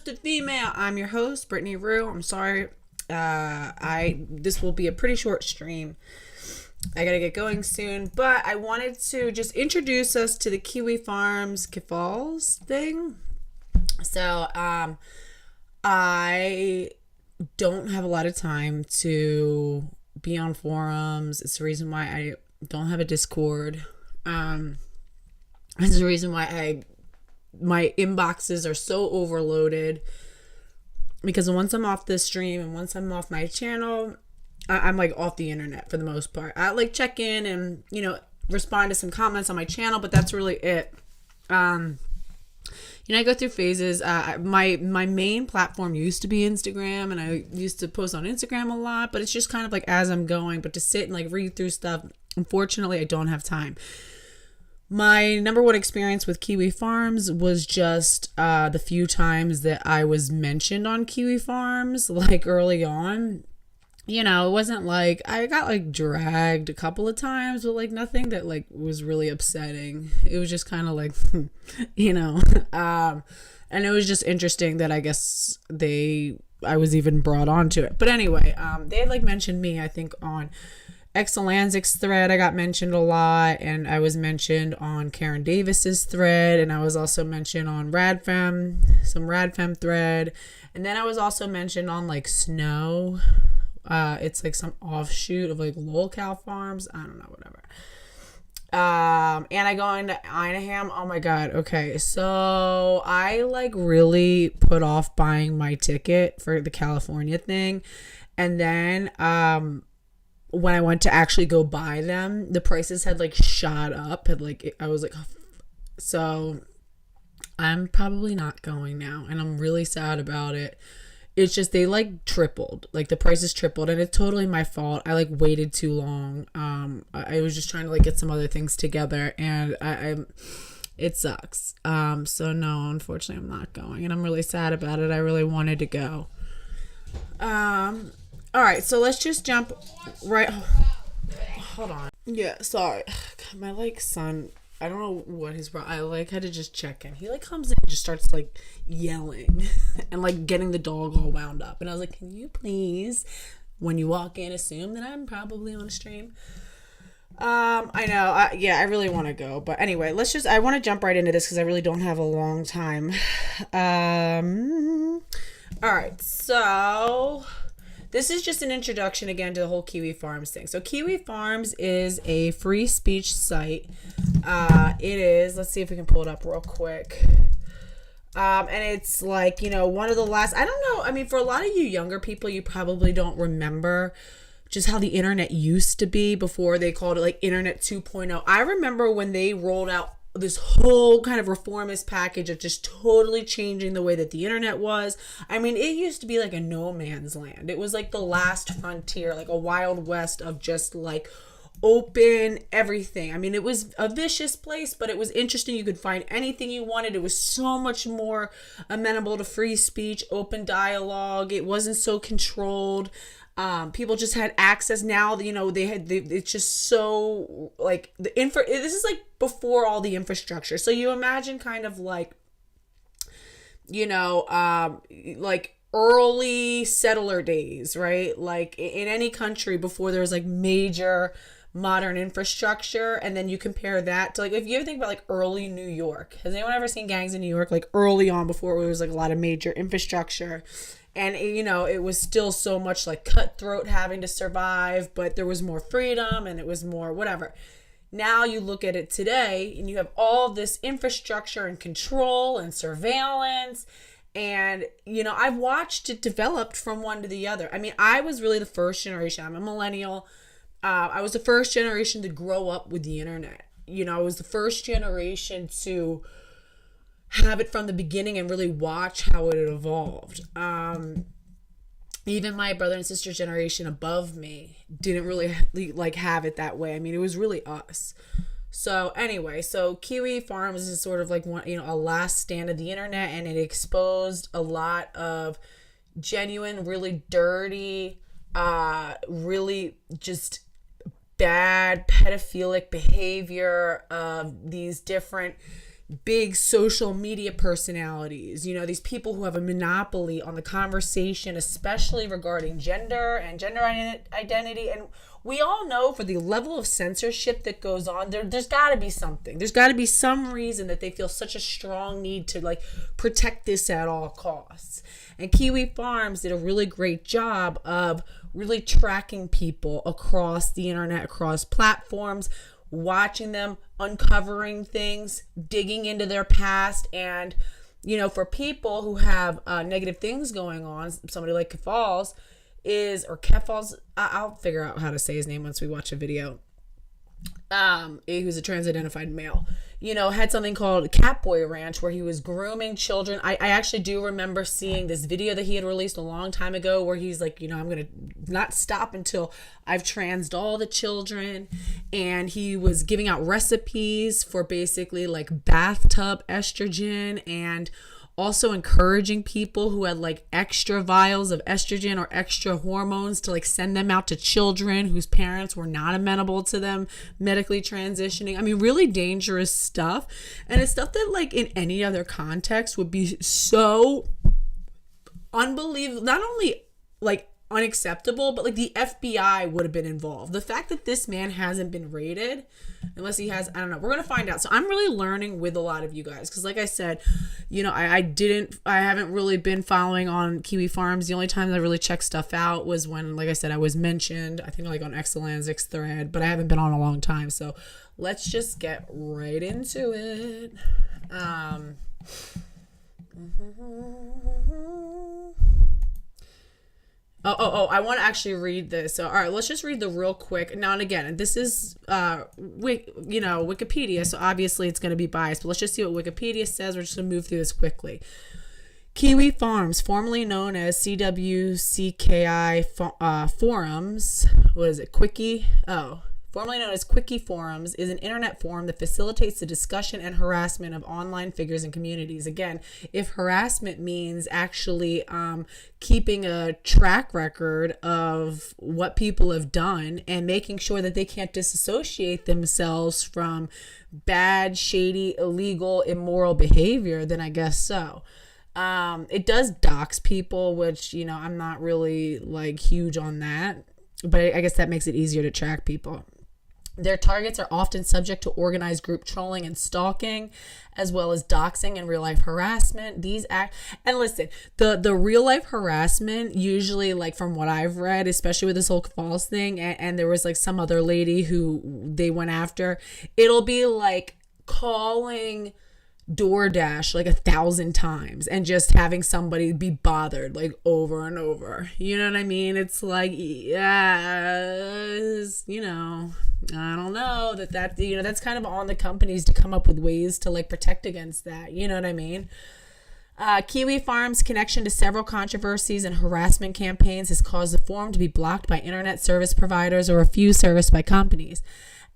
Female. I'm your host, Brittany Rue. I'm sorry. This will be a pretty short stream. I gotta get going soon, but I wanted to just introduce us to the Kiwi Farms Keffals thing. So, I don't have a lot of time to be on forums. It's the reason why I don't have a Discord. It's the reason why my inboxes are so overloaded, because once I'm off this stream and once I'm off my channel, I'm like off the internet for the most part. I like check in and, respond to some comments on my channel, but that's really it. I go through phases. My main platform used to be Instagram, and I used to post on Instagram a lot, but it's just kind of like as I'm going. But to sit and like read through stuff, unfortunately, I don't have time. My number one experience with Kiwi Farms was just the few times that I was mentioned on Kiwi Farms, like early on. It wasn't like I got like dragged a couple of times, but like nothing that like was really upsetting. It was just kind of like, and it was just interesting that I guess I was even brought onto it. But anyway, they had like mentioned me, I think, on ASlightlyTwistedXX thread. I got mentioned a lot, and I was mentioned on Karen Davis's thread, and I was also mentioned on some Radfem thread, and then I was also mentioned on like Snow. It's like some offshoot of like Lolcow Farms. I don't know, whatever. And I go into Einaham. Oh my God. Okay. So I like really put off buying my ticket for the California thing. And then, when I went to actually go buy them, the prices had like shot up. I was like, so I'm probably not going now, and I'm really sad about it. It's just they like tripled, like the prices tripled, and it's totally my fault. I like waited too long. I was just trying to like get some other things together, and it sucks. So no, unfortunately, I'm not going, and I'm really sad about it. I really wanted to go. All right, so let's just jump right. Hold on. Yeah, sorry. God, my like son, I don't know what his problem. I like had to just check in. He like comes in and just starts like yelling and like getting the dog all wound up. And I was like, can you please, when you walk in, assume that I'm probably on a stream? I know. I really want to go, but anyway, I want to jump right into this because I really don't have a long time. All right, so this is just an introduction again to the whole Kiwi Farms thing. So Kiwi Farms is a free speech site. It is, let's see if we can pull it up real quick. And it's like, one of the last, I don't know. I mean, for a lot of you younger people, you probably don't remember just how the internet used to be before they called it like Internet 2.0. I remember when they rolled out this whole kind of reformist package of just totally changing the way that the internet was. I mean, it used to be like a no man's land. It was like the last frontier, like a wild west of just like open everything. I mean, it was a vicious place, but it was interesting. You could find anything you wanted. It was so much more amenable to free speech, open dialogue. It wasn't so controlled. People just had access. Now, it's just so like this is like before all the infrastructure. So you imagine kind of like, like early settler days, right? Like in any country before there was like major modern infrastructure. And then you compare that to like, if you ever think about like early New York, has anyone ever seen Gangs in New York? Like early on, before there was like a lot of major infrastructure. And, it was still so much like cutthroat having to survive, but there was more freedom and it was more whatever. Now you look at it today and you have all this infrastructure and control and surveillance. And, I've watched it develop from one to the other. I mean, I was really the first generation. I'm a millennial. I was the first generation to grow up with the internet. I was the first generation to have it from the beginning and really watch how it evolved. Even my brother and sister generation above me didn't really like have it that way. I mean, it was really us. So anyway, so Kiwi Farms is sort of like one, a last stand of the internet, and it exposed a lot of genuine, really dirty, really just bad pedophilic behavior of these different big social media personalities, you know, these people who have a monopoly on the conversation, especially regarding gender and gender identity. And we all know for the level of censorship that goes on, there's got to be something. There's got to be some reason that they feel such a strong need to like protect this at all costs. And Kiwi Farms did a really great job of really tracking people across the internet, across platforms, watching them, uncovering things, digging into their past. And, you know, for people who have negative things going on, somebody like Keffals Keffals, I'll figure out how to say his name once we watch a video, who's a trans-identified male, you know, had something called Catboy Ranch where he was grooming children. I actually do remember seeing this video that he had released a long time ago where he's like, you know, I'm going to not stop until I've transed all the children. And he was giving out recipes for basically like bathtub estrogen, and also encouraging people who had like extra vials of estrogen or extra hormones to like send them out to children whose parents were not amenable to them medically transitioning. I mean, really dangerous stuff. And it's stuff that like in any other context would be so unbelievable, not only like unacceptable, but like the FBI would have been involved. The fact that this man hasn't been raided, unless he has, I don't know, we're gonna find out. So I'm really learning with a lot of you guys, because like I said, you know, I haven't really been following on Kiwi Farms. The only time I really checked stuff out was when, like I said, I was mentioned, I think like on ASlightlyTwistedXX thread, but I haven't been on a long time. So let's just get right into it. I want to actually read this. So, all right, let's just read the real quick. Now and again, this is, Wikipedia, so obviously it's going to be biased, but let's just see what Wikipedia says. We're just going to move through this quickly. Kiwi Farms, formerly known as CWCKI Forums, what is it, Quickie? Formerly known as Quickie Forums, is an internet forum that facilitates the discussion and harassment of online figures and communities. Again, if harassment means actually keeping a track record of what people have done and making sure that they can't disassociate themselves from bad, shady, illegal, immoral behavior, then I guess so. It does dox people, which, you know, I'm not really like huge on that, but I guess that makes it easier to track people. Their targets are often subject to organized group trolling and stalking, as well as doxing and real-life harassment. And listen, the real-life harassment, usually, like from what I've read, especially with this whole false thing, and there was like some other lady who they went after, it'll be like calling DoorDash like 1,000 times and just having somebody be bothered like over and over. You know what I mean? It's like, yes, you know, I don't know that, you know, that's kind of on the companies to come up with ways to like protect against that. You know what I mean? Kiwi Farms' connection to several controversies and harassment campaigns has caused the forum to be blocked by internet service providers or refused service by companies.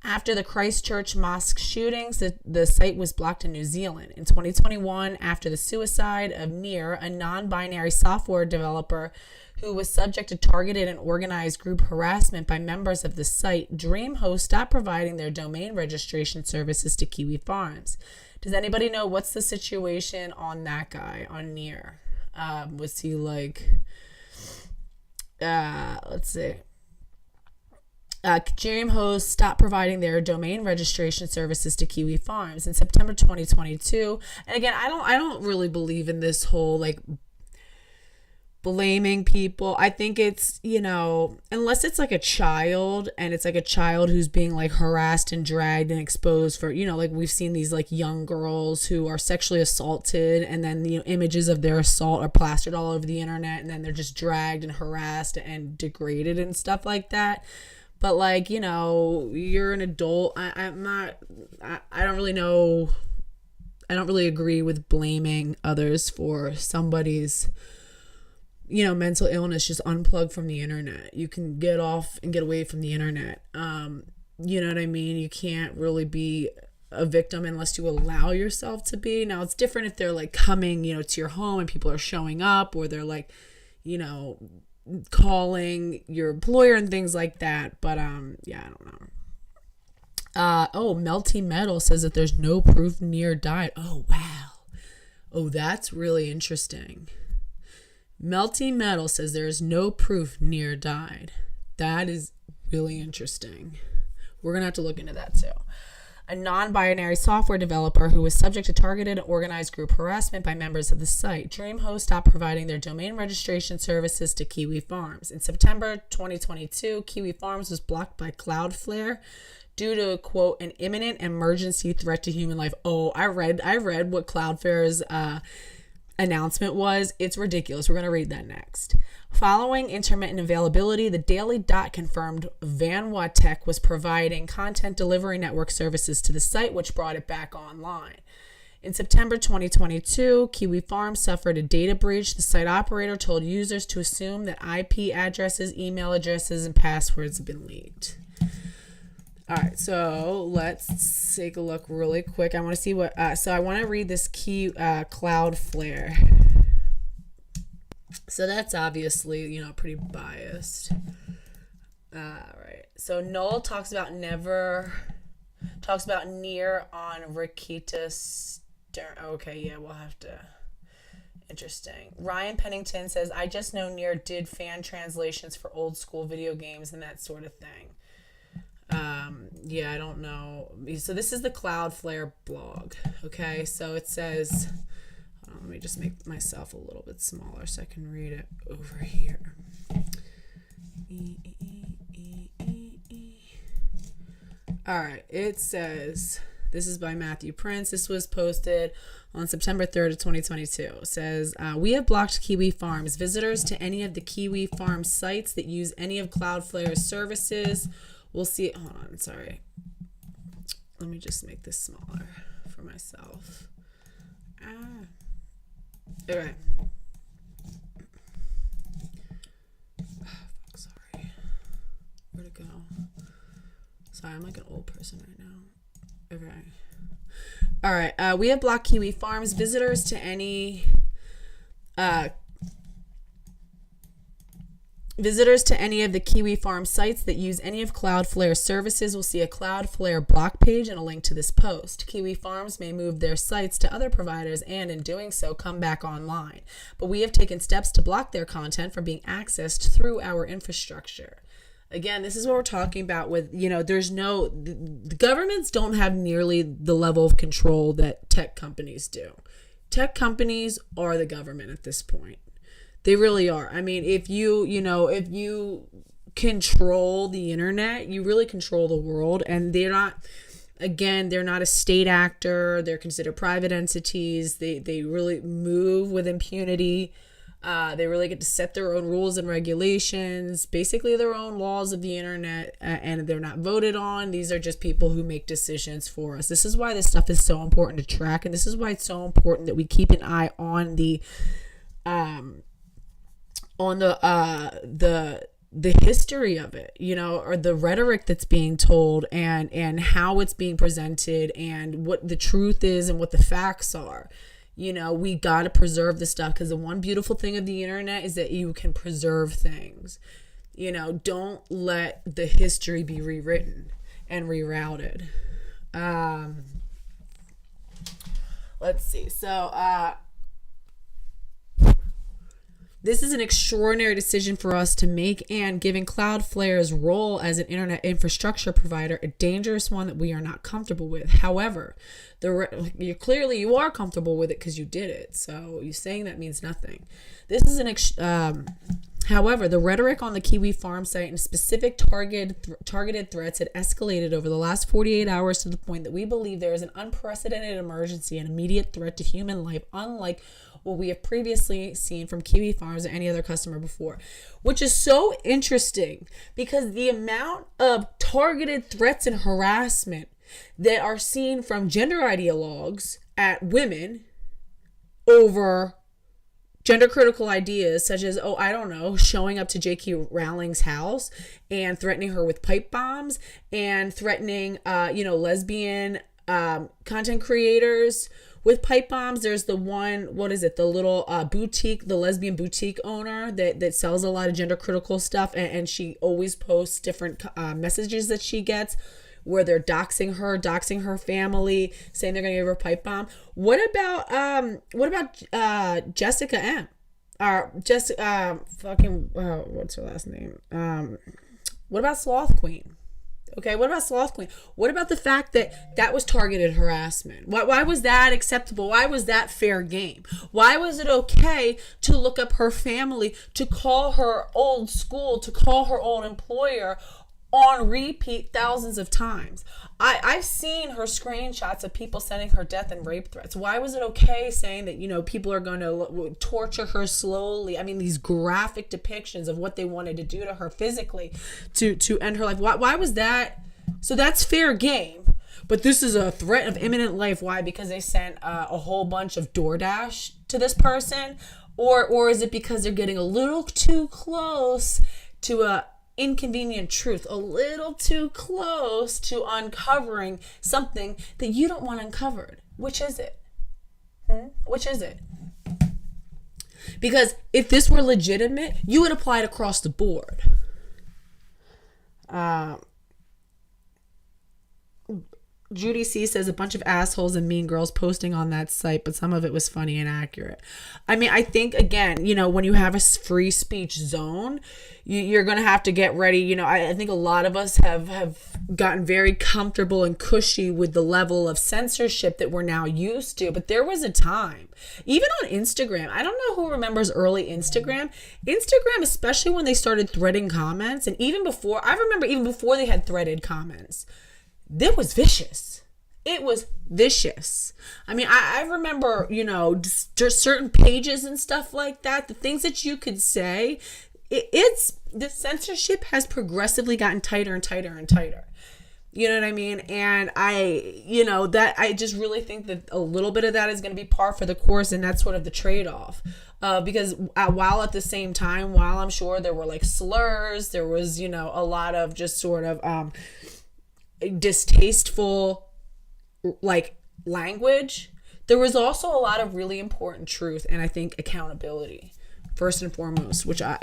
After the Christchurch mosque shootings, the site was blocked in New Zealand. In 2021, after the suicide of Near, a non-binary software developer who was subject to targeted and organized group harassment by members of the site, DreamHost stopped providing their domain registration services to Kiwi Farms. Does anybody know what's the situation on that guy, on Near? Was he like, let's see. DreamHost stopped providing their domain registration services to Kiwi Farms in September 2022. And again, I don't really believe in this whole like blaming people. I think it's, you know, unless it's like a child and it's like a child who's being like harassed and dragged and exposed for, you know, like we've seen these like young girls who are sexually assaulted, and then, you know, images of their assault are plastered all over the internet, and then they're just dragged and harassed and degraded and stuff like that. But like, you know, you're an adult. I don't really know. I don't really agree with blaming others for somebody's, you know, mental illness. Just unplug from the internet. You can get off and get away from the internet. You know what I mean? You can't really be a victim unless you allow yourself to be. Now, it's different if they're like coming, you know, to your home and people are showing up, or they're like, you know, calling your employer and things like that. But yeah, I don't know. Melty Metal says that there's no proof Near died. Oh, wow. Oh, that's really interesting. Melty Metal says there is no proof Near died. That is really interesting. We're going to have to look into that too. A non-binary software developer who was subject to targeted and organized group harassment by members of the site. DreamHost stopped providing their domain registration services to Kiwi Farms. In September 2022, Kiwi Farms was blocked by Cloudflare due to, quote, an imminent emergency threat to human life. Oh, I read what Cloudflare's announcement was. It's ridiculous. We're going to read that next. Following intermittent availability, the Daily Dot confirmed VanWaTech was providing content delivery network services to the site, which brought it back online. In September 2022, Kiwi Farms suffered a data breach. The site operator told users to assume that IP addresses, email addresses, and passwords have been leaked. All right, so let's take a look really quick. I want to see what, so I want to read this Cloudflare. So that's obviously, pretty biased. Right. So Noel talks about Near on Rikita Okay, yeah, we'll have to. Interesting. Ryan Pennington says, I just know Near did fan translations for old school video games and that sort of thing. Yeah, I don't know. So this is the Cloudflare blog. Okay, so it says, let me just make myself a little bit smaller so I can read it over here. All right, it says, this is by Matthew Prince. This was posted on September 3rd of 2022. It says, we have blocked Kiwi Farms. Visitors to any of the Kiwi Farms sites that use any of Cloudflare's services will see it. Hold on, sorry. Let me just make this smaller for myself. Okay. Sorry. Where'd it go? Sorry, I'm like an old person right now. Okay. All right. We have blocked Kiwi Farms. Visitors to any of the Kiwi Farm sites that use any of Cloudflare's services will see a Cloudflare block page and a link to this post. Kiwi Farms may move their sites to other providers and, in doing so, come back online. But we have taken steps to block their content from being accessed through our infrastructure. Again, this is what we're talking about with, the governments don't have nearly the level of control that tech companies do. Tech companies are the government at this point. They really are. I mean, if you control the internet, you really control the world. And they're not a state actor. They're considered private entities. They really move with impunity. They really get to set their own rules and regulations, basically their own laws of the internet, and they're not voted on. These are just people who make decisions for us. This is why this stuff is so important to track, and this is why it's so important that we keep an eye on the history of it, or the rhetoric that's being told and how it's being presented and what the truth is and what the facts are. We got to preserve this stuff because the one beautiful thing of the internet is that you can preserve things. Don't let the history be rewritten and rerouted. Let's see. So, this is an extraordinary decision for us to make, and giving Cloudflare's role as an internet infrastructure provider a dangerous one that we are not comfortable with. However, you are comfortable with it because you did it. So you saying that means nothing. This is however, the rhetoric on the Kiwi Farm site and specific targeted threats had escalated over the last 48 hours to the point that we believe there is an unprecedented emergency and immediate threat to human life, unlike what we have previously seen from Kiwi Farms or any other customer before, which is so interesting because the amount of targeted threats and harassment that are seen from gender ideologues at women over gender critical ideas such as, showing up to J.K. Rowling's house and threatening her with pipe bombs and threatening, lesbian content creators with pipe bombs. There's the one, the little boutique, the lesbian boutique owner that sells a lot of gender critical stuff. And she always posts different messages that she gets where they're doxing her family, saying they're gonna give her a pipe bomb. What about Jessica M? What's her last name? What about Sloth Queen? Okay, what about Sloth Queen? What about the fact that that was targeted harassment? Why was that acceptable? Why was that fair game? Why was it okay to look up her family, to call her old school, to call her old employer on repeat thousands of times? I've seen her screenshots of people sending her death and rape threats. Why was it okay saying that, people are going to torture her slowly? I mean, these graphic depictions of what they wanted to do to her physically to end her life. Why was that? So that's fair game. But this is a threat of imminent life. Why? Because they sent a whole bunch of DoorDash to this person? Or is it because they're getting a little too close to a inconvenient truth, a little too close to uncovering something that you don't want uncovered? Which is it? Which is it? Because if this were legitimate, you would apply it across the board. Judy C says a bunch of assholes and mean girls posting on that site, but some of it was funny and accurate. I mean, I think, again, when you have a free speech zone, you're going to have to get ready. I think a lot of us have gotten very comfortable and cushy with the level of censorship that we're now used to. But there was a time, even on Instagram, I don't know who remembers early Instagram, especially when they started threading comments. And even before they had threaded comments, it was vicious. It was vicious. I mean, I remember, just certain pages and stuff like that, the things that you could say, the censorship has progressively gotten tighter and tighter and tighter. You know what I mean? And I just really think that a little bit of that is going to be par for the course, and that's sort of the trade-off. Because while at the same time, while I'm sure there were like slurs, there was, a lot of just sort of distasteful like language, there was also a lot of really important truth, and I think accountability first and foremost, which I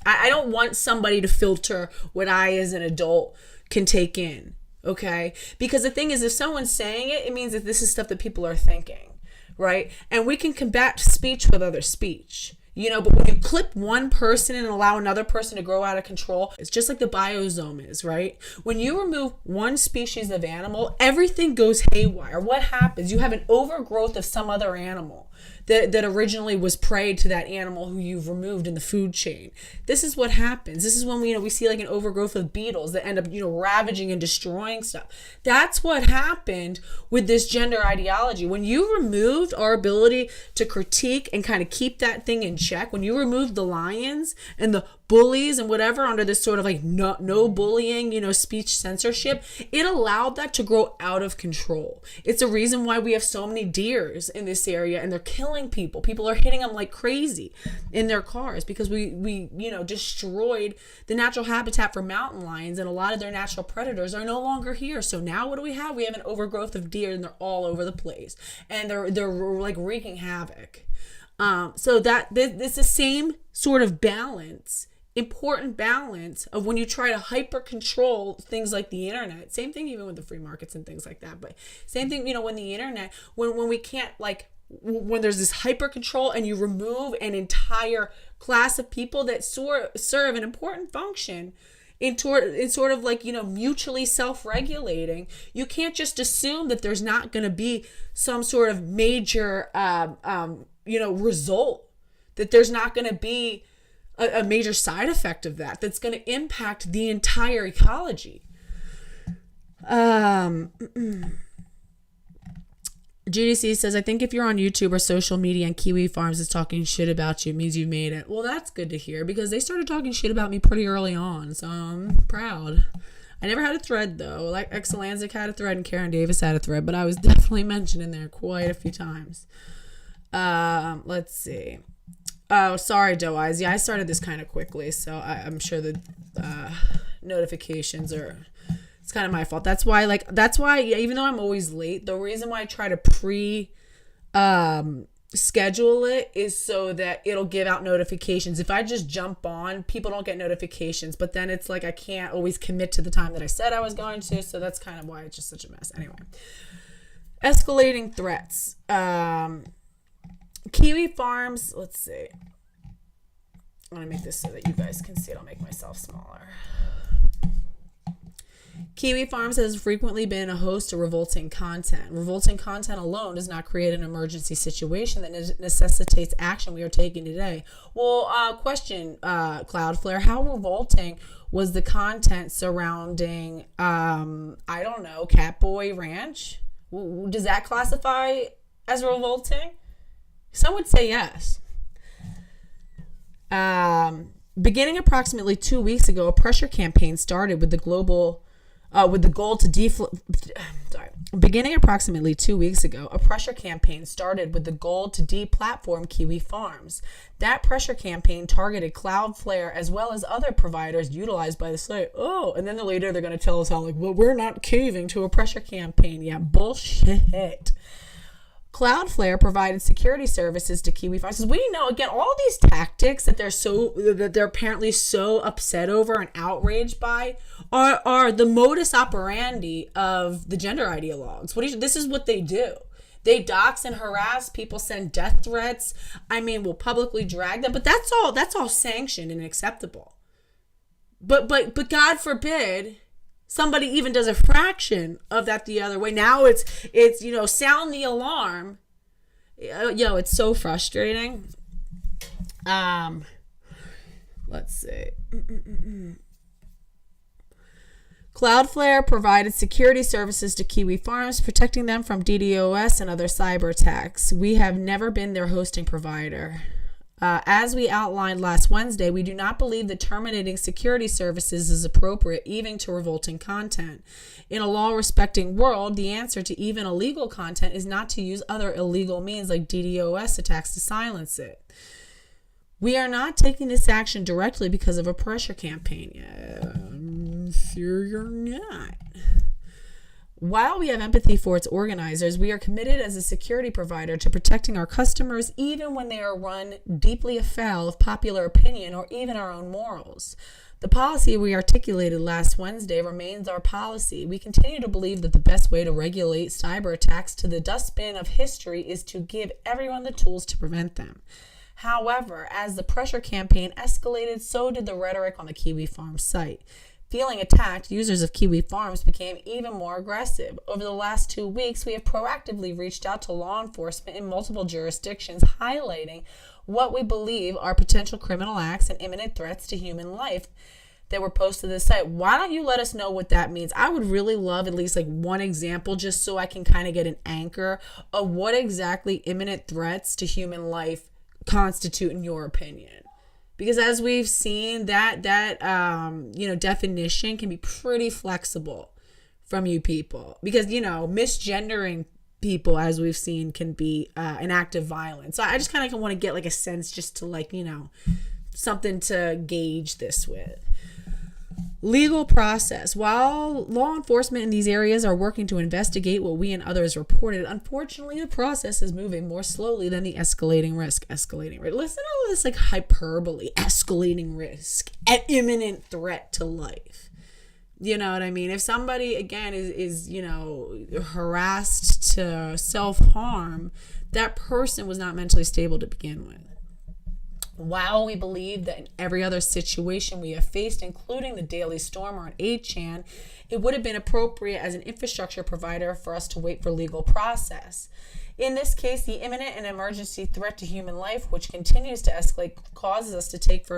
don't want somebody to filter what I as an adult can take in, okay? Because the thing is, if someone's saying it, it means that this is stuff that people are thinking, right? And we can combat speech with other speech. But when you clip one person and allow another person to grow out of control, it's just like the biosome is, right? When you remove one species of animal, everything goes haywire. What happens? You have an overgrowth of some other animal that originally was prey to that animal who you've removed in the food chain. This is what happens. This is when we see like an overgrowth of beetles that end up, ravaging and destroying stuff. That's what happened with this gender ideology. When you removed our ability to critique and kind of keep that thing in check, when you removed the lions and the bullies and whatever under this sort of like no bullying, speech censorship, it allowed that to grow out of control. It's a reason why we have so many deers in this area and they're killing people. People are hitting them like crazy in their cars because we destroyed the natural habitat for mountain lions, and a lot of their natural predators are no longer here. So now what do we have? We have an overgrowth of deer, and they're all over the place, and they're like wreaking havoc. So that it's the same sort of balance, important balance of when you try to hyper control things like the internet. Same thing even with the free markets and things like that. But same thing, when the internet, when we can't, like, when there's this hyper control and you remove an entire class of people that serve an important function in sort of like, mutually self-regulating, you can't just assume that there's not going to be some sort of major, result, that there's not going to be a major side effect of that's going to impact the entire ecology. GDC says, I think if you're on YouTube or social media and Kiwi Farms is talking shit about you, it means you made it. Well, that's good to hear, because they started talking shit about me pretty early on, so I'm proud. I never had a thread, though. Like Exelanzic had a thread and Karen Davis had a thread, but I was definitely mentioned in there quite a few times. Let's see. Oh, sorry, Doe Eyes. Yeah, I started this kind of quickly, so I'm sure the notifications are... It's kind of my fault. That's why, even though I'm always late, the reason why I try to schedule it is so that it'll give out notifications. If I just jump on, people don't get notifications, but then it's like I can't always commit to the time that I said I was going to, so that's kind of why it's just such a mess. Anyway, escalating threats. Kiwi Farms, let's see. I'm going to make this so that you guys can see it. I'll make myself smaller. Kiwi Farms has frequently been a host of revolting content. Revolting content alone does not create an emergency situation that necessitates action we are taking today. Well, question, Cloudflare, how revolting was the content surrounding, I don't know, Catboy Ranch? Does that classify as revolting? Some would say yes. Beginning approximately 2 weeks ago, a pressure campaign started with the goal to Beginning approximately 2 weeks ago, a pressure campaign started with the goal to deplatform Kiwi Farms. That pressure campaign targeted Cloudflare as well as other providers utilized by the site. Oh, and then later they're going to tell us how, like, well, we're not caving to a pressure campaign. Yeah, bullshit. Cloudflare provided security services to Kiwi Farms. We know, again, all these tactics that they're apparently so upset over and outraged by are the modus operandi of the gender ideologues. This is what they do. They dox and harass people, send death threats. I mean, will publicly drag them, but that's all sanctioned and acceptable. But God forbid somebody even does a fraction of that the other way. Now it's sound the alarm. It's so frustrating. Let's see. Cloudflare provided security services to Kiwi Farms, protecting them from DDoS and other cyber attacks. We have never been their hosting provider. As we outlined last Wednesday, we do not believe that terminating security services is appropriate, even to revolting content. In a law-respecting world, the answer to even illegal content is not to use other illegal means like DDoS attacks to silence it. We are not taking this action directly because of a pressure campaign. Sure you're not. While we have empathy for its organizers, we are committed as a security provider to protecting our customers even when they are run deeply afoul of popular opinion or even our own morals. The policy we articulated last Wednesday remains our policy. We continue to believe that the best way to regulate cyber attacks to the dustbin of history is to give everyone the tools to prevent them. However, as the pressure campaign escalated, so did the rhetoric on the Kiwi Farms site. Feeling attacked, users of Kiwi Farms became even more aggressive. Over the last 2 weeks, we have proactively reached out to law enforcement in multiple jurisdictions, highlighting what we believe are potential criminal acts and imminent threats to human life that were posted to the site. Why don't you let us know what that means? I would really love at least like one example, just so I can kind of get an anchor of what exactly imminent threats to human life constitute in your opinion. Because as we've seen, that definition can be pretty flexible from you people. Because, misgendering people, as we've seen, can be an act of violence. So I just kind of want to get like a sense just to something to gauge this with. Legal process. While law enforcement in these areas are working to investigate what we and others reported, unfortunately, the process is moving more slowly than the escalating risk. Listen to all this like hyperbole, escalating risk, an imminent threat to life. You know what I mean? If somebody, again, is harassed to self-harm, that person was not mentally stable to begin with. While we believe that in every other situation we have faced, including the Daily Stormer and 8chan, it would have been appropriate as an infrastructure provider for us to wait for legal process. In this case, the imminent and emergency threat to human life, which continues to escalate, causes us to take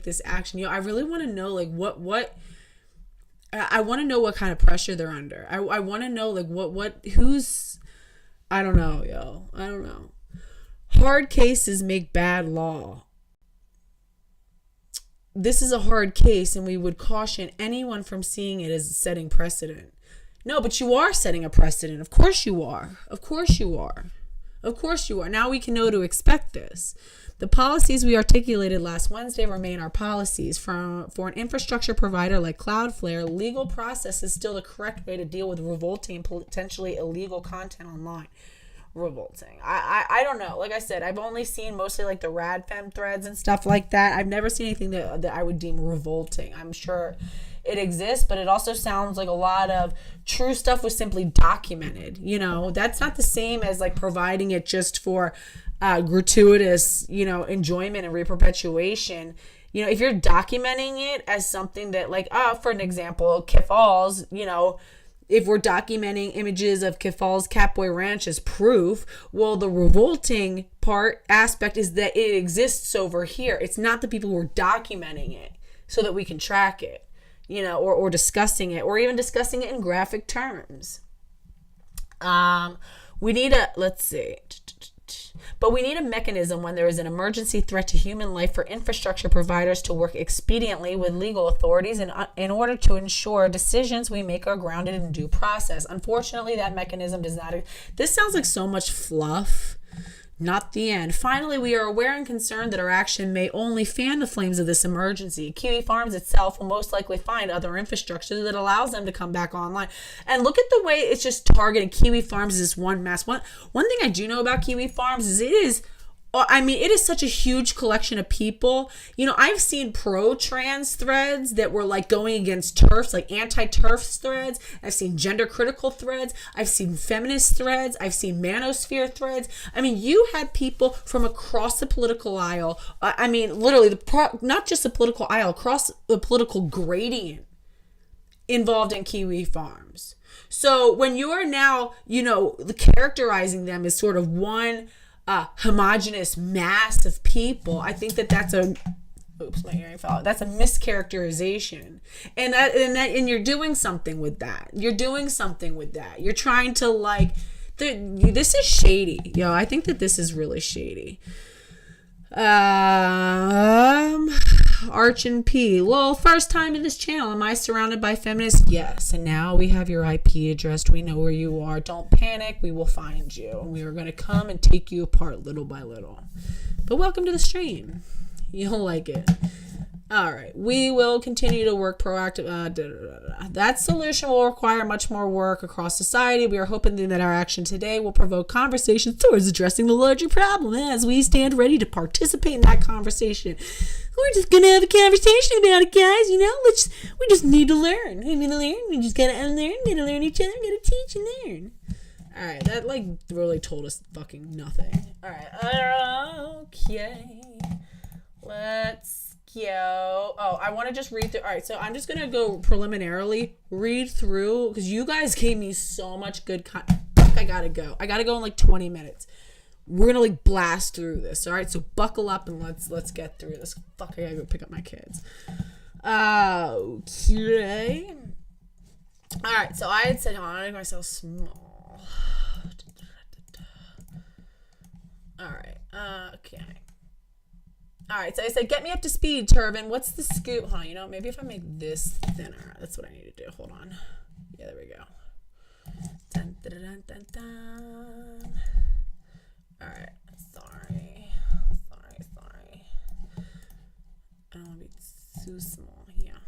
this action. I really want to know I want to know what kind of pressure they're under. I want to know I don't know. Hard cases make bad law. This is a hard case, and we would caution anyone from seeing it as setting precedent. No, but you are setting a precedent. Of course you are. Now we can know to expect this. The policies we articulated last Wednesday remain our policies. For an infrastructure provider like Cloudflare, legal process is still the correct way to deal with revolting and potentially illegal content online. revolting. I don't know. Like I said, I've only seen mostly like the rad femme threads and stuff like that. I've never seen anything that I would deem revolting. I'm sure it exists, but it also sounds like a lot of true stuff was simply documented. You know, that's not the same as like providing it just for gratuitous, you know, enjoyment and reperpetuation. You know, if you're documenting it as something that like, for an example, Keffals, you know, if we're documenting images of Keffals Catboy Ranch as proof, well, the revolting aspect is that it exists over here. It's not the people who are documenting it so that we can track it, you know, or discussing it, or even discussing it in graphic terms. We need a mechanism when there is an emergency threat to human life for infrastructure providers to work expediently with legal authorities in order to ensure decisions we make are grounded in due process. Unfortunately, that mechanism does not. This sounds like so much fluff. Not the end. Finally, we are aware and concerned that our action may only fan the flames of this emergency. Kiwi Farms itself will most likely find other infrastructure that allows them to come back online. And look at the way it's just targeting Kiwi Farms as this one mass. One thing I do know about Kiwi Farms is it is such a huge collection of people. You know, I've seen pro-trans threads that were like going against TERFs, like anti-TERF threads. I've seen gender-critical threads. I've seen feminist threads. I've seen manosphere threads. I mean, you had people from across the political aisle. Literally, not just the political aisle, across the political gradient involved in Kiwi Farms. So when you are now, you know, characterizing them as sort of one homogenous mass of people, I think that's a that's a mischaracterization, and you're doing something with that. You're trying to like, this is shady, yo. I think that this is really shady. Arch and P. Well, first time in this channel. Am I surrounded by feminists? Yes. And now we have your IP addressed. We know where you are. Don't panic. We will find you. And we are going to come and take you apart little by little. But welcome to the stream. You'll like it. All right. We will continue to work proactive. That solution will require much more work across society. We are hoping that our action today will provoke conversations towards addressing the larger problem as we stand ready to participate in that conversation. We're just going to have a conversation about it, guys. You know, we just need to learn. We just got to unlearn. We got to learn each other. We got to teach and learn. All right. That like really told us fucking nothing. All right. Okay. Let's go. Oh, I want to just read through. All right, so I'm just gonna go preliminarily read through because you guys gave me so much good content. I gotta go in like 20 minutes. We're gonna like blast through this. All right, so buckle up and let's get through this. Fuck, I gotta go pick up my kids. Okay. All right, so I had said, I make myself small. All right. Okay. All right, so I said, get me up to speed, Turban. What's the scoop? Huh, you know, maybe if I make this thinner, that's what I need to do. Hold on. Yeah, there we go. Dun, dun, dun, dun, dun. All right, sorry. I don't want to be too small here.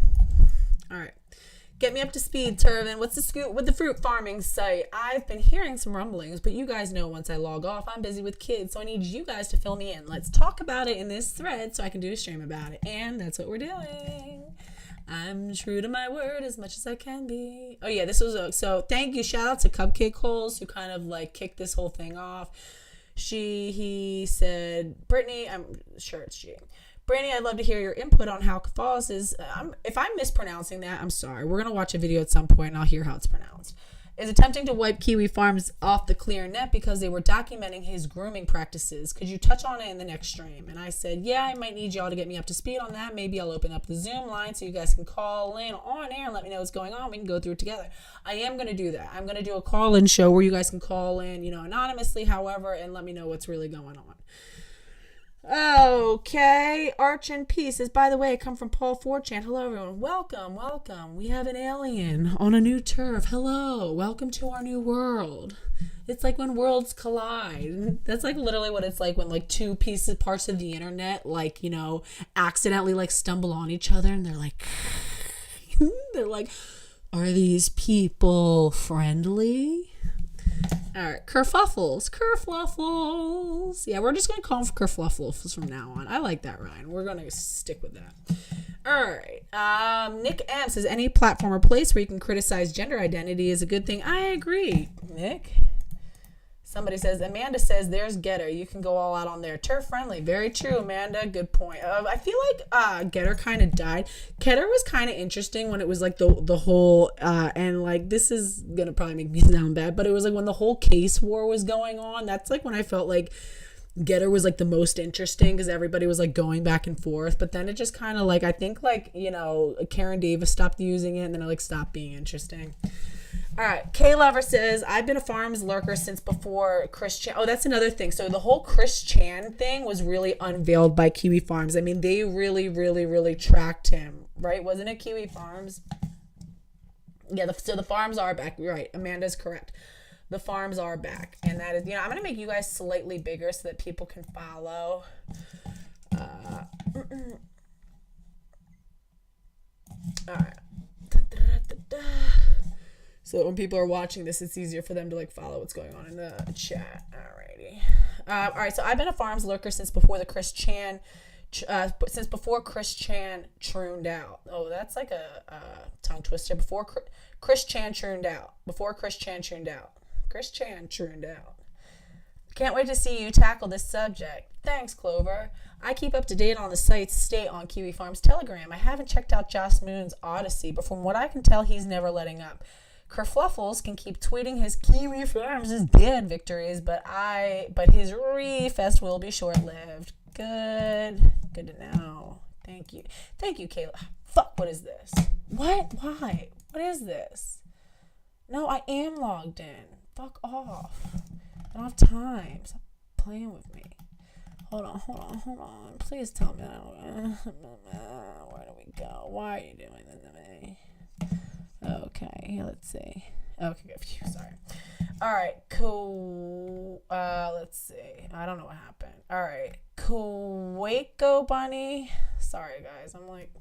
All right. Get me up to speed, Turban. What's the scoop with the fruit farming site? I've been hearing some rumblings, but you guys know once I log off, I'm busy with kids, so I need you guys to fill me in. Let's talk about it in this thread so I can do a stream about it, and that's what we're doing. I'm true to my word as much as I can be. Oh yeah, this was so thank you. Shout out to Cupcake Holes who kind of like kicked this whole thing off. He said, Brittany, I'm sure it's she. Brittany, I'd love to hear your input on how Keffals is. If I'm mispronouncing that, I'm sorry. We're going to watch a video at some point and I'll hear how it's pronounced. Is attempting to wipe Kiwi Farms off the clear net because they were documenting his grooming practices. Could you touch on it in the next stream? And I said, yeah, I might need y'all to get me up to speed on that. Maybe I'll open up the Zoom line so you guys can call in on air and let me know what's going on. We can go through it together. I am going to do that. I'm going to do a call-in show where you guys can call in, you know, anonymously, however, and let me know what's really going on. Okay, Arch and Peace says, by the way, I come from Paul 4chan. Hello, everyone. Welcome. We have an alien on a new turf. Hello. Welcome to our new world. It's like when worlds collide. That's like literally what it's like when like two parts of the internet, like, you know, accidentally like stumble on each other and they're like, are these people friendly? All right, kerfuffles. Yeah, we're just gonna call them kerfluffles from now on. I like that, Ryan. We're gonna stick with that. All right. Nick M says any platform or place where you can criticize gender identity is a good thing. I agree, Nick. Somebody says, Amanda says, there's Getter. You can go all out on there. Turf friendly. Very true, Amanda. Good point. I feel like Getter kind of died. Getter was kind of interesting when it was like the whole, and like this is going to probably make me sound bad, but it was like when the whole case war was going on. That's like when I felt like Getter was like the most interesting because everybody was like going back and forth. But then it just kind of like, I think like, you know, Karen Davis stopped using it and then it like stopped being interesting. All right, K Lover says, I've been a farms lurker since before Chris Chan. Oh, that's another thing. So the whole Chris Chan thing was really unveiled by Kiwi Farms. I mean, they really tracked him, right? Wasn't it Kiwi Farms? Yeah, so the farms are back. You're right. Amanda's correct. The farms are back. And that is, you know, I'm going to make you guys slightly bigger so that people can follow. All right. So when people are watching this, it's easier for them to like follow what's going on in the chat. Alrighty. All right. So I've been a farms lurker since before the Chris Chan, since before Chris Chan churned out. Oh, that's like a tongue twister. Before Chris Chan churned out. Before Chris Chan churned out. Chris Chan churned out. Can't wait to see you tackle this subject. Thanks, Clover. I keep up to date on the sites stay on Kiwi Farms Telegram. I haven't checked out Joss Moon's Odyssey, but from what I can tell, he's never letting up. Kerfluffles can keep tweeting his Kiwi Farms is dead victories, but his refest will be short-lived. Good to know. Thank you, Kayla. Fuck, what is this? What? Why? What is this? No, I am logged in. Fuck off. I don't have time. Stop playing with me. Hold on. Please tell me. Where do we go? Why are you doing this to me? Okay, let's see. Okay, good. Phew, sorry. All right, cool. Let's see. I don't know what happened. All right, Quaco Bunny. Sorry, guys. I'm like...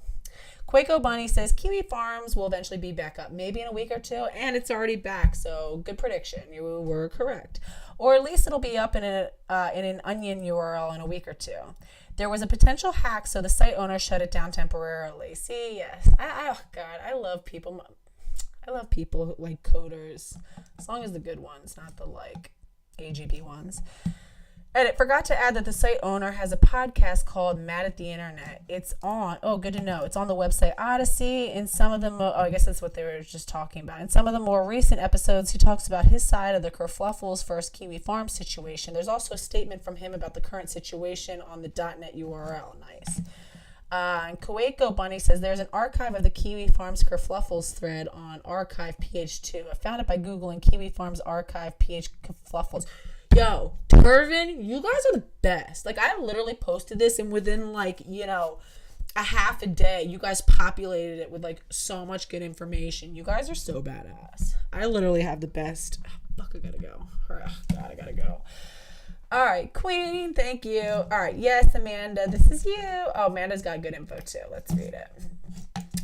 Quaco Bunny says Kiwi Farms will eventually be back up, maybe in a week or two, and it's already back, so good prediction. You were correct. Or at least it'll be up in an Onion URL in a week or two. There was a potential hack, so the site owner shut it down temporarily. See, yes. Oh, God, I love people. I love people who like coders, as long as the good ones, not the like AGP ones. Edit, forgot to add that the site owner has a podcast called Mad at the Internet. It's on, good to know. It's on the website Odyssey. In some of them, I guess that's what they were just talking about. In some of the more recent episodes, he talks about his side of the Kerfluffles versus Kiwi Farm situation. There's also a statement from him about the current situation on the .net URL. Nice. And Kuwaiko Bunny says there's an archive of the Kiwi Farms Kerfluffles thread on archive PH2. I found it by Googling Kiwi Farms archive PH Kerfluffles. Yo, Turvin, you guys are the best. Like, I literally posted this, and within, like, you know, a half a day, you guys populated it with, like, so much good information. You guys are so badass. I literally have the best. Oh, fuck, I gotta go. Oh, God, I gotta go. All right, Queen, thank you. All right, yes, Amanda, this is you. Oh, Amanda's got good info, too. Let's read it.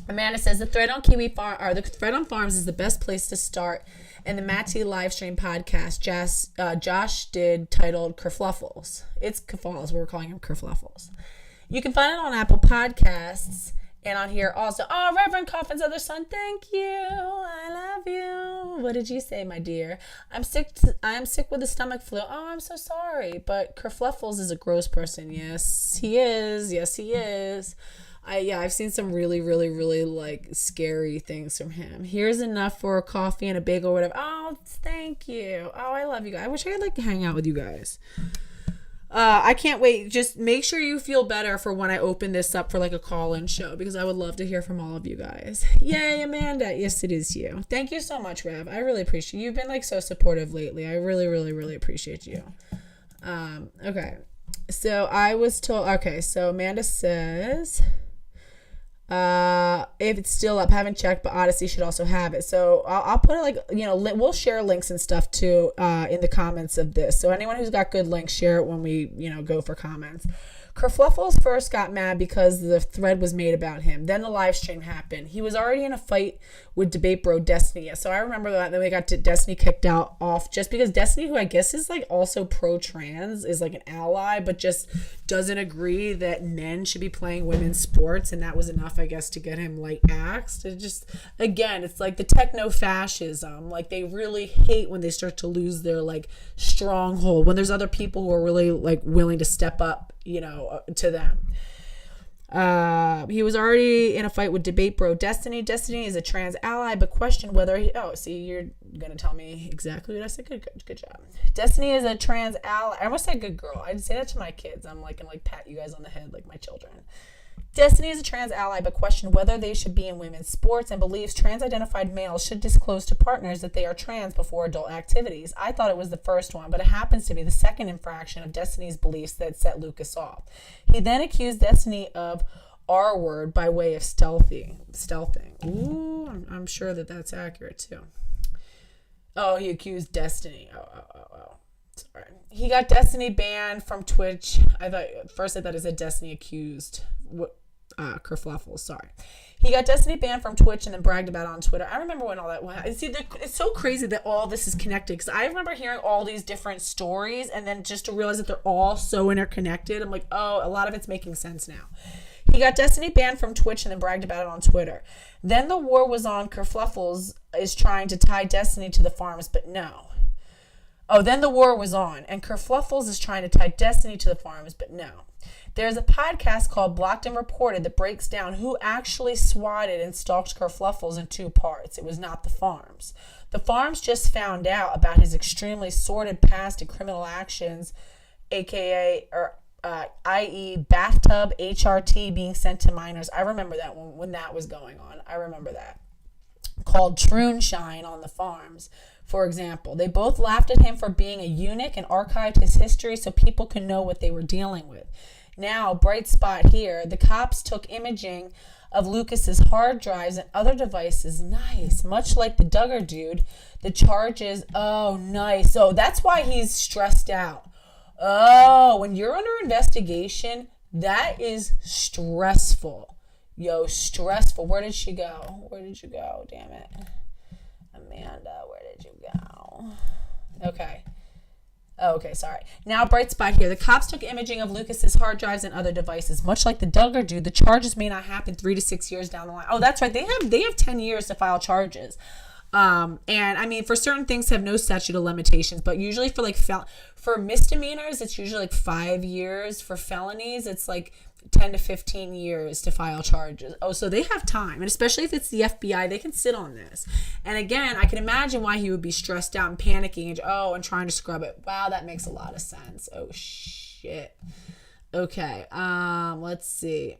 Amanda says the thread on the thread on Farms is the best place to start. And the Matty livestream podcast Josh did titled Kerfluffles. It's Keffals. We're calling him Kerfluffles. You can find it on Apple Podcasts and on here also. Oh, Reverend Coffin's other son, thank you. I love you. What did you say, my dear? I am sick with the stomach flu. Oh, I'm so sorry. But Kerfluffles is a gross person. Yes, he is. Yes, he is. I've seen some really, really, really, like, scary things from him. Here's enough for a coffee and a bagel or whatever. Oh, thank you. Oh, I love you guys. I wish I could, like, hang out with you guys. I can't wait. Just make sure you feel better for when I open this up for, like, a call-in show, because I would love to hear from all of you guys. Yay, Amanda. Yes, it is you. Thank you so much, Rev. I really appreciate you. You've been, like, so supportive lately. I really, really, really appreciate you. Okay. So I was told... Okay, so Amanda says... If it's still up, haven't checked, but Odyssey should also have it. So I'll put it like, we'll share links and stuff too in the comments of this. So anyone who's got good links, share it when we, go for comments. Kerfluffles first got mad because the thread was made about him. Then the live stream happened. He was already in a fight with debate bro Destiny. So I remember that. Then we got Destiny kicked out off just because Destiny, who I guess is like also pro-trans, is like an ally, but just doesn't agree that men should be playing women's sports. And that was enough, I guess, to get him like axed. It just, again, it's like the techno-fascism. Like they really hate when they start to lose their like stronghold, when there's other people who are really like willing to step up, to them. He was already in a fight with debate bro Destiny. Destiny is a trans ally, but questioned whether you're gonna tell me exactly what I said. Good job. Destiny is a trans ally. I almost said good girl. I'd say that to my kids. I'm like, and pat you guys on the head like my children. Destiny is a trans ally, but questioned whether they should be in women's sports and believes trans-identified males should disclose to partners that they are trans before adult activities. I thought it was the first one, but it happens to be the second infraction of Destiny's beliefs that set Lucas off. He then accused Destiny of R-word by way of stealthing. Ooh, I'm sure that that's accurate too. Oh, he accused Destiny. Oh. Sorry. He got Destiny banned from Twitch. I thought it said Destiny accused Kerfluffles. Sorry. He got Destiny banned from Twitch and then bragged about it on Twitter. I remember when all that went. See, it's so crazy that all this is connected, because I remember hearing all these different stories and then just to realize that they're all so interconnected. I'm like, oh, a lot of it's making sense now. He got Destiny banned from Twitch and then bragged about it on Twitter. Then the war was on. Kerfluffles is trying to tie Destiny to the farms, but no. Oh, then the war was on, and Kerfluffles is trying to tie Destiny to the farms, but no. There's a podcast called Blocked and Reported that breaks down who actually swatted and stalked Kerfluffles in two parts. It was not the farms. The farms just found out about his extremely sordid past and criminal actions, aka, i.e. bathtub HRT being sent to minors. I remember that when that was going on. I remember that. Called Troonshine on the farms. For example, they both laughed at him for being a eunuch and archived his history so people can know what they were dealing with. Now, bright spot here, the cops took imaging of Lucas's hard drives and other devices. Nice. Much like the Duggar dude, the charges, oh, nice. So that's why he's stressed out. Oh, when you're under investigation, that is stressful. Yo, stressful. Where did she go? Damn it. Amanda, where did you go? Okay, sorry. Now, bright spot here. The cops took imaging of Lucas's hard drives and other devices. Much like the Duggar dude, the charges may not happen 3 to 6 years down the line. Oh, that's right. They have 10 years to file charges. And I mean, for certain things have no statute of limitations, but usually for like for misdemeanors, it's usually like 5 years. For felonies, it's like 10 to 15 years to file charges. Oh, so they have time. And especially if it's the FBI, they can sit on this. And again, I can imagine why he would be stressed out and panicking and trying to scrub it. Wow, that makes a lot of sense. Oh, shit. Okay. Let's see.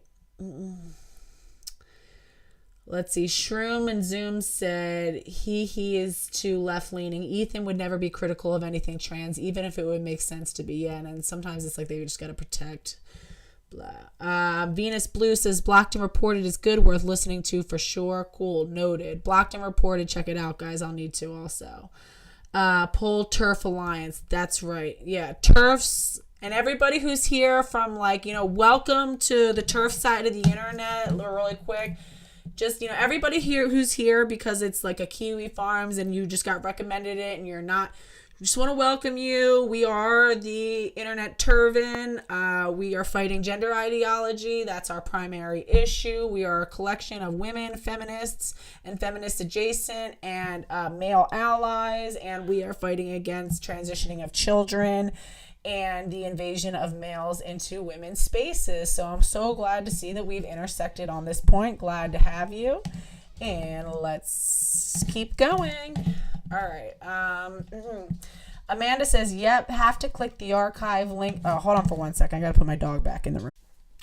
Shroom and Zoom said he is too left-leaning. Ethan would never be critical of anything trans, even if it would make sense to be. Yeah, and sometimes it's like they just got to protect. Blah. Venus Blue says Blocked and Reported is good, worth listening to for sure. Cool, noted. Blocked and Reported, check it out, guys. I'll need to also. Pole Turf Alliance, that's right. Yeah, turfs and everybody who's here from welcome to the turf side of the internet. Really quick. Just, everybody here who's here because it's like a Kiwi Farms and you just got recommended it and you're not, just want to welcome you. We are the Internet Turvan. We are fighting gender ideology. That's our primary issue. We are a collection of women, feminists, and feminist adjacent, and male allies. And we are fighting against transitioning of children and the invasion of males into women's spaces. So I'm so glad to see that we've intersected on this point. Glad to have you. And let's keep going. All right. Amanda says, yep, have to click the archive link. Oh, hold on for 1 second. I got to put my dog back in the room.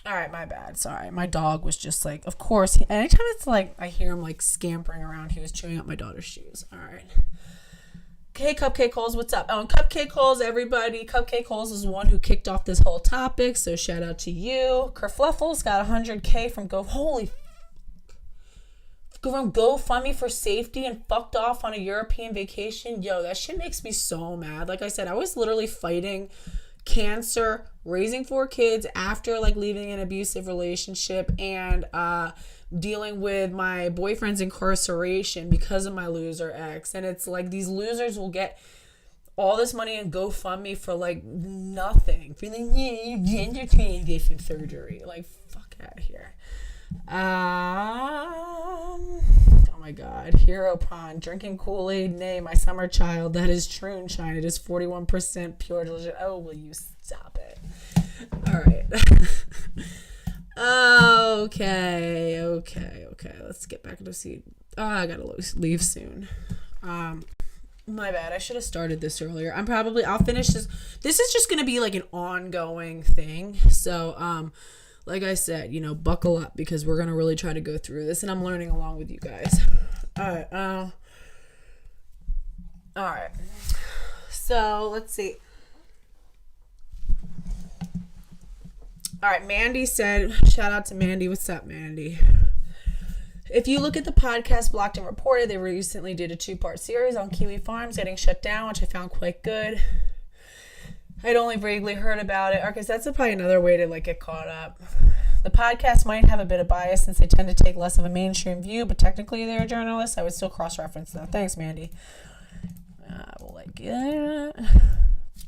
All right, my bad. Sorry. My dog was just like, of course, anytime it's like I hear him like scampering around, he was chewing up my daughter's shoes. All right. Hey, Cupcake Holes, what's up? Oh, and Cupcake Holes, everybody. Cupcake Holes is the one who kicked off this whole topic, so shout out to you. Kerfluffles got 100K from Go. Holy GoFundMe for safety and fucked off on a European vacation. Yo, that shit makes me so mad. Like I said, I was literally fighting cancer, raising 4 kids after like leaving an abusive relationship, and dealing with my boyfriend's incarceration because of my loser ex. And it's like these losers will get all this money in GoFundMe for like nothing. For like, yeah, you gender transition surgery. Like, fuck out of here. Oh my god. Hero Pond. Drinking Kool-Aid. Nay, my summer child. That is true and shine. It is 41% pure delicious. Oh, will you stop it? Alright. Okay. Let's get back to see. Oh, I gotta leave soon. My bad. I should have started this earlier. I'll finish this. This is just gonna be like an ongoing thing. So, like I said, buckle up because we're gonna really try to go through this, and I'm learning along with you guys. All right. So let's see. All right. Mandy said, shout out to Mandy. What's up, Mandy? If you look at the podcast Blocked and Reported, they recently did a 2-part series on Kiwi Farms getting shut down, which I found quite good. I'd only vaguely heard about it, because that's probably another way to like get caught up. The podcast might have a bit of bias since they tend to take less of a mainstream view, but technically they're journalists. I would still cross-reference them. Thanks, Mandy.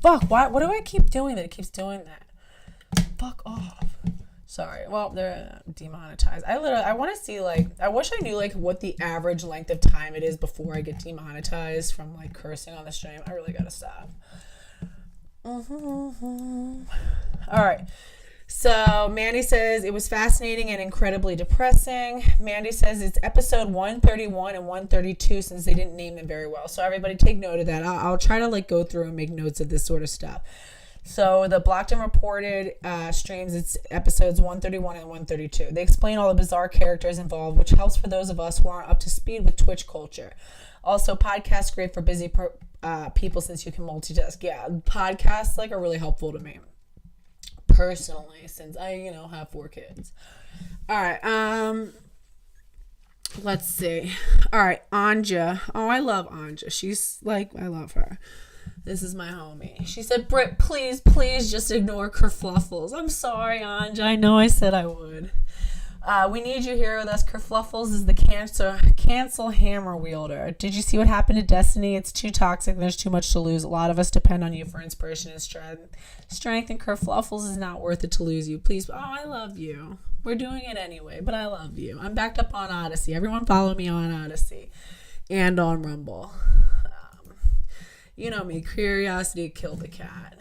Fuck, what do I keep doing that? It keeps doing that. Fuck off. Sorry. Well, they're demonetized. I want to see, like, I wish I knew, like, what the average length of time it is before I get demonetized from, like, cursing on the stream. I really gotta stop. All right. So Mandy says it was fascinating and incredibly depressing. Mandy says it's episode 131 and 132 since they didn't name them very well. So everybody take note of that. I'll try to, like, go through and make notes of this sort of stuff. So the Blocked and Reported streams, it's episodes 131 and 132. They explain all the bizarre characters involved, which helps for those of us who aren't up to speed with Twitch culture. Also, podcasts great for busy people since you can multitask. Yeah, podcasts are really helpful to me personally since I have 4 kids. All right. Let's see. All right, Anja. Oh, I love Anja. She's I love her. This is my homie. She said, Britt, please just ignore kerfluffles. I'm sorry, Anja. I know I said I would. We need you here with us. Kerfluffles is the cancel hammer wielder. Did you see what happened to Destiny? It's too toxic. There's too much to lose. A lot of us depend on you for inspiration and strength, and kerfluffles is not worth it to lose you. Please. Oh, I love you. We're doing it anyway, but I love you. I'm backed up on Odyssey. Everyone follow me on Odyssey and on Rumble. You know me, curiosity killed the cat.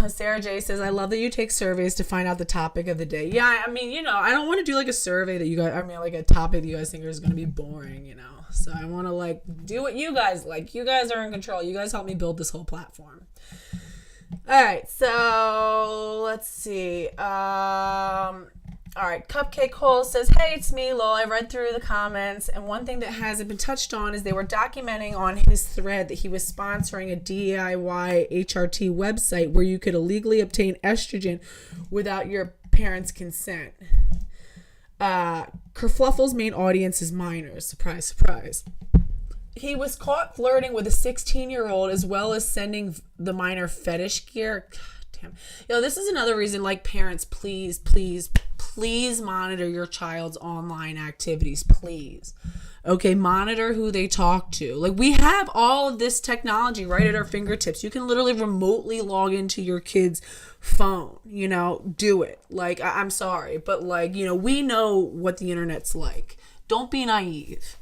Sarah J says, I love that you take surveys to find out the topic of the day. Yeah, I mean, I don't want to do like a survey that you guys, like a topic that you guys think is going to be boring, So I want to do what you guys like. You guys are in control. You guys help me build this whole platform. All right, so let's see. All right, Cupcake Hole says, hey, it's me, lol. I read through the comments, and one thing that hasn't been touched on is they were documenting on his thread that he was sponsoring a DIY HRT website where you could illegally obtain estrogen without your parents' consent. Kerfluffle's main audience is minors. Surprise, surprise. He was caught flirting with a 16-year-old as well as sending the minor fetish gear. God damn. This is another reason, parents, please monitor your child's online activities, please. Okay, monitor who they talk to. We have all of this technology right at our fingertips. You can literally remotely log into your kid's phone, do it. I'm sorry, but we know what the internet's like. Don't be naive.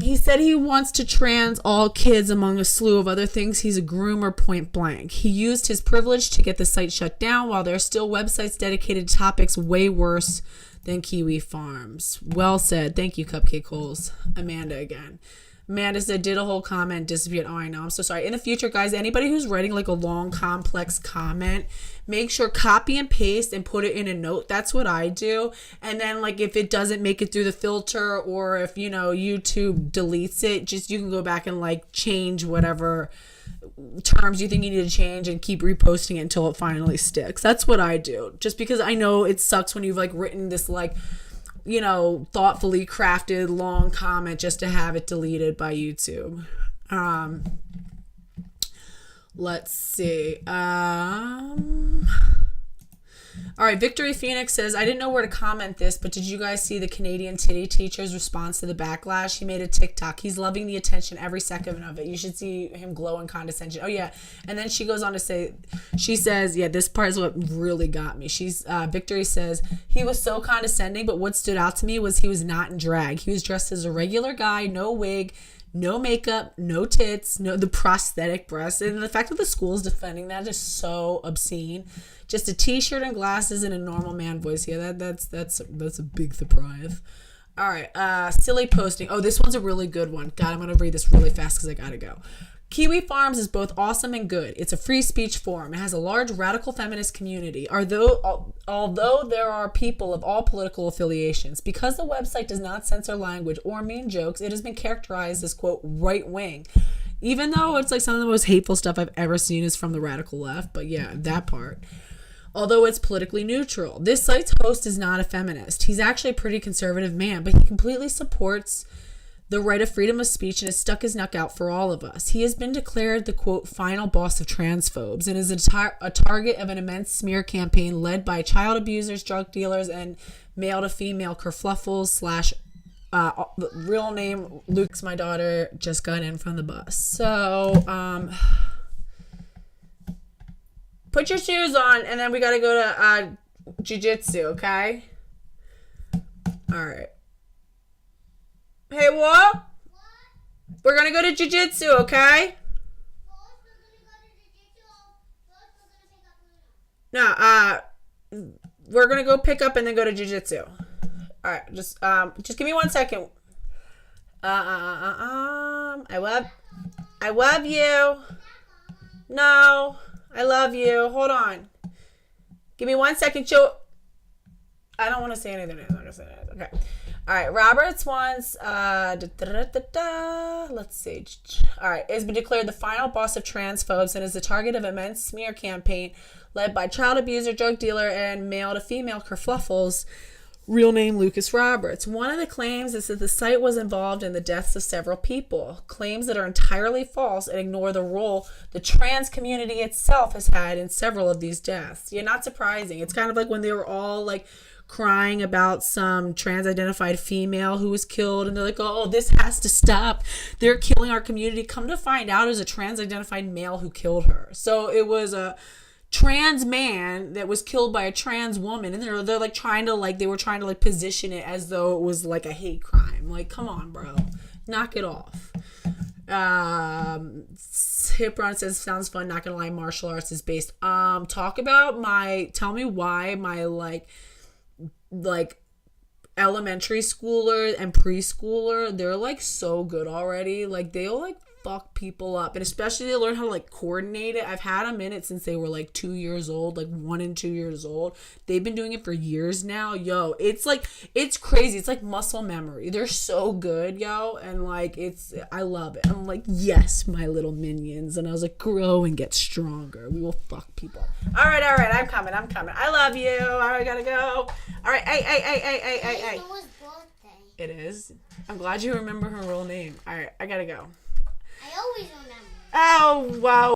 He said he wants to trans all kids among a slew of other things. He's a groomer, point blank. He used his privilege to get the site shut down while there are still websites dedicated to topics way worse than Kiwi Farms. Well said. Thank you, Cupcake Holes. Amanda again. Amanda said, did a whole comment, disappeared. Oh, I know. I'm so sorry. In the future, guys, anybody who's writing a long, complex comment, make sure copy and paste and put it in a note. That's what I do. And then, if it doesn't make it through the filter or if, YouTube deletes it, you can go back and, change whatever terms you think you need to change and keep reposting it until it finally sticks. That's what I do. Just because I know it sucks when you've like written this like, you know, thoughtfully crafted long comment just to have it deleted by YouTube. Let's see. All right, Victory Phoenix says, I didn't know where to comment this, but did you guys see the Canadian titty teacher's response to the backlash? He made a TikTok. He's loving the attention every second of it. You should see him glow in condescension. Oh, yeah. And then she goes on to say, she says, yeah, this part is what really got me. Victory says, he was so condescending, but what stood out to me was he was not in drag. He was dressed as a regular guy, no wig, no makeup, no tits, the prosthetic breasts. And the fact that the school is defending that is so obscene. Just a t-shirt and glasses and a normal man voice. Yeah, that's a big surprise. All right, silly posting. Oh, this one's a really good one. God, I'm going to read this really fast because I got to go. Kiwi Farms is both awesome and good. It's a free speech forum. It has a large radical feminist community. Although there are people of all political affiliations, because the website does not censor language or mean jokes, it has been characterized as, quote, right-wing. Even though it's like some of the most hateful stuff I've ever seen is from the radical left. But yeah, that part. Although it's politically neutral. This site's host is not a feminist. He's actually a pretty conservative man, but he completely supports the right of freedom of speech and has stuck his neck out for all of us. He has been declared the, quote, final boss of transphobes and is a target of an immense smear campaign led by child abusers, drug dealers, and male-to-female kerfluffles / real name Luke's my daughter just got in from the bus. So, put your shoes on, and then we got to go to jiu-jitsu, okay? All right. Hey, what? We're going to go to jiu-jitsu, okay? No, we're going to go pick up and then go to jiu-jitsu. All right, just give me 1 second. I love you. No. I love you. Hold on. Give me 1 second. I don't want to say anything. I'm not going to say anything. Okay. All right. Roberts wants, let's see. All right. Has been declared the final boss of transphobes and is the target of immense smear campaign led by child abuser, drug dealer, and male-to-female kerfluffles. Real name Lucas Roberts. One of the claims is that the site was involved in the deaths of several people. Claims that are entirely false and ignore the role the trans community itself has had in several of these deaths. Yeah, not surprising. It's kind of like when they were all like crying about some trans-identified female who was killed, and they're like, oh, this has to stop. They're killing our community. Come to find out, it was a trans-identified male who killed her. So it was a trans man that was killed by a trans woman, and they're like trying to position it as though it was like a hate crime. Like, come on, bro, knock it off. Hipron says, sounds fun, not gonna lie, martial arts is based. Tell me why my like elementary schooler and preschooler, they're like so good already. Like they'll like fuck people up, and especially they learn how to like coordinate it. I've had them in it since they were like 2 years old, like 1 and 2 years old. They've been doing it for years now. Yo, it's crazy. It's like muscle memory. They're so good, yo, and like I love it. I'm like, yes, my little minions. And I was like, grow and get stronger. We will fuck people. All right, I'm coming. I love you. All right, I gotta go. All right, hey. It is. I'm glad you remember her real name. All right, I gotta go. I always remember. Oh, wow.